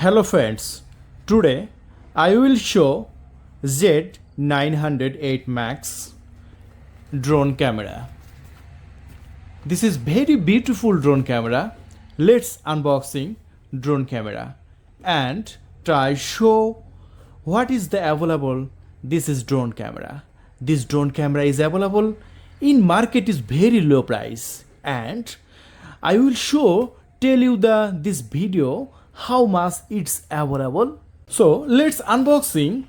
Hello friends, today I will show Z908 Max drone camera. This is very beautiful drone camera. Let's unboxing drone camera and try show what is the available. This is drone camera. This drone camera is available in market is very low price, and I will tell you this video how much it's available. So let's unboxing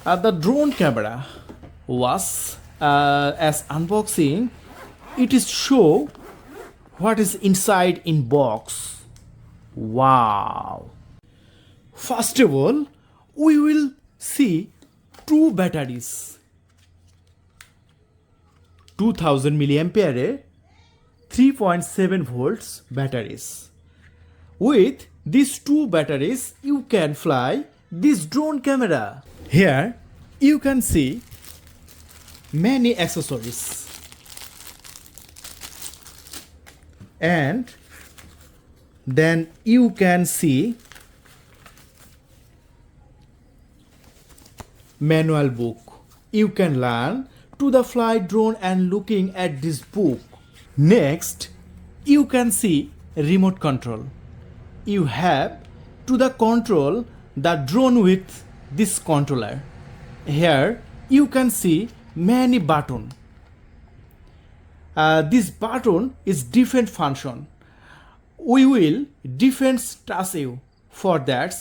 the drone camera. Was as unboxing, it is show what is inside in box. Wow! First of all, we will see two batteries. 2000 milliampere 3.7 volts batteries. With these two batteries, you can fly this drone camera. Here you can see many accessories, and then you can see manual book. You can learn to the fly drone and looking at this book. Next, you can see remote control. You have to the control the drone with this controller. Here you can see many button. This button is different function. We will different task you. For that,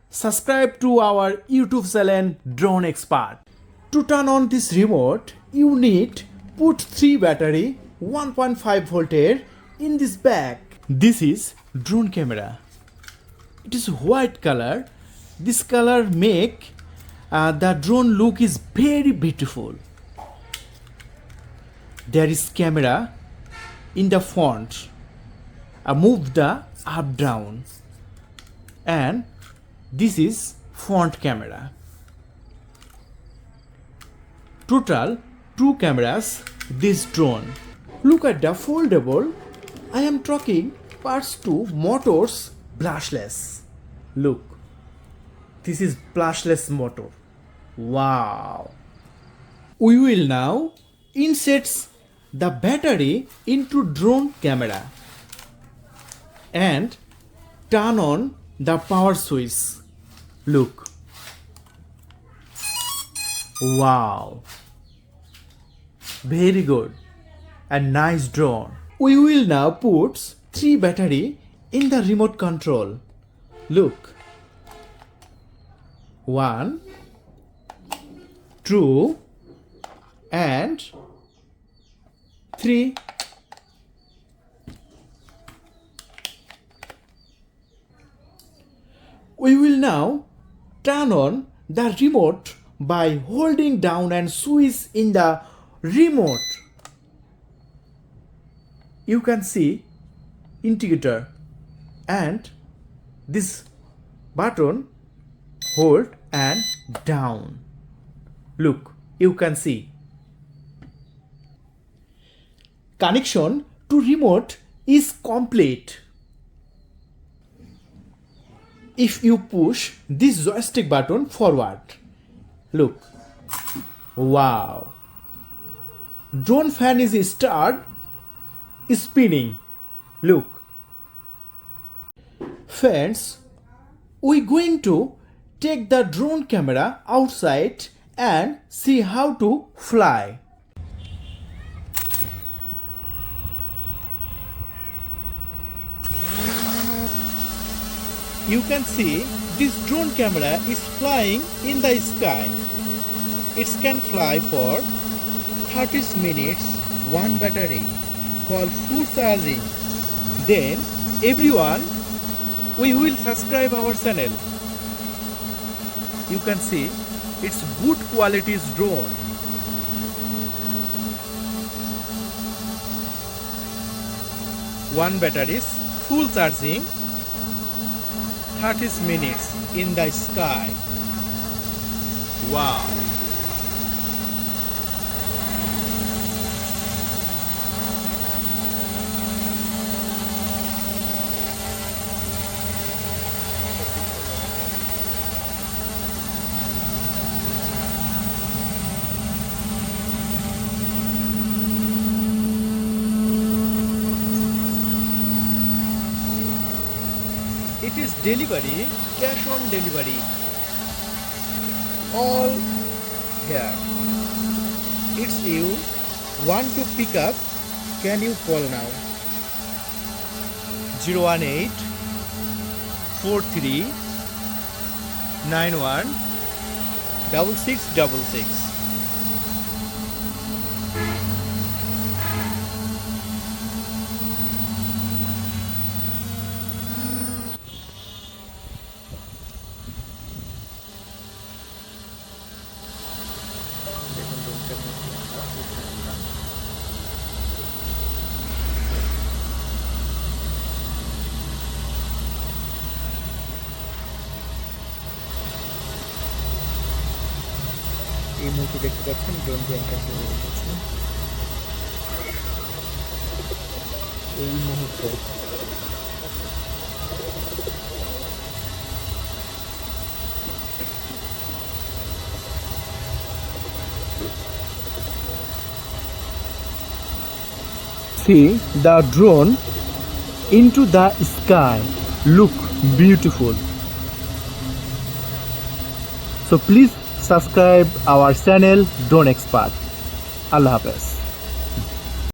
subscribe to our YouTube channel Drone Expert. To turn on this remote, you need put 3 battery 1.5 voltage in this bag. This is drone camera. It is white color. This color make the drone look is very beautiful. There is camera in the front. Move the up down, and this is front camera. Total 2 cameras this drone. Look at the foldable. I am talking parts to motors brushless. Look, this is brushless motor. Wow. We will now insert the battery into drone camera and turn on the power switch. Look. Wow. Very good. A nice drone. We will now put 3 battery in the remote control. Look. 1, 2, and 3. We will now turn on the remote by holding down and switch in the remote. You can see indicator and this button hold and down. Look, you can see. Connection to remote is complete. If you push this joystick button forward, look. Wow. Drone fan is start spinning. Look. Friends, we going to take the drone camera outside and see how to fly. You can see this drone camera is flying in the sky. It can fly for 30 minutes, one battery for full charging. Then everyone, we will subscribe our channel. You can see it's good quality drone. One battery is full charging, 30 minutes in the sky. Wow. It is delivery, cash on delivery. All here. It's you want to pick up, can you call now? 018 43 91 6666. এই মুহূর্তে দেখতে পাচ্ছেন ড্রোনটি আকাশে উড়ে গেছে। এই মুহূর্তে see the drone into the sky, look beautiful. So please subscribe our channel Drone Expert. Allah Hafiz.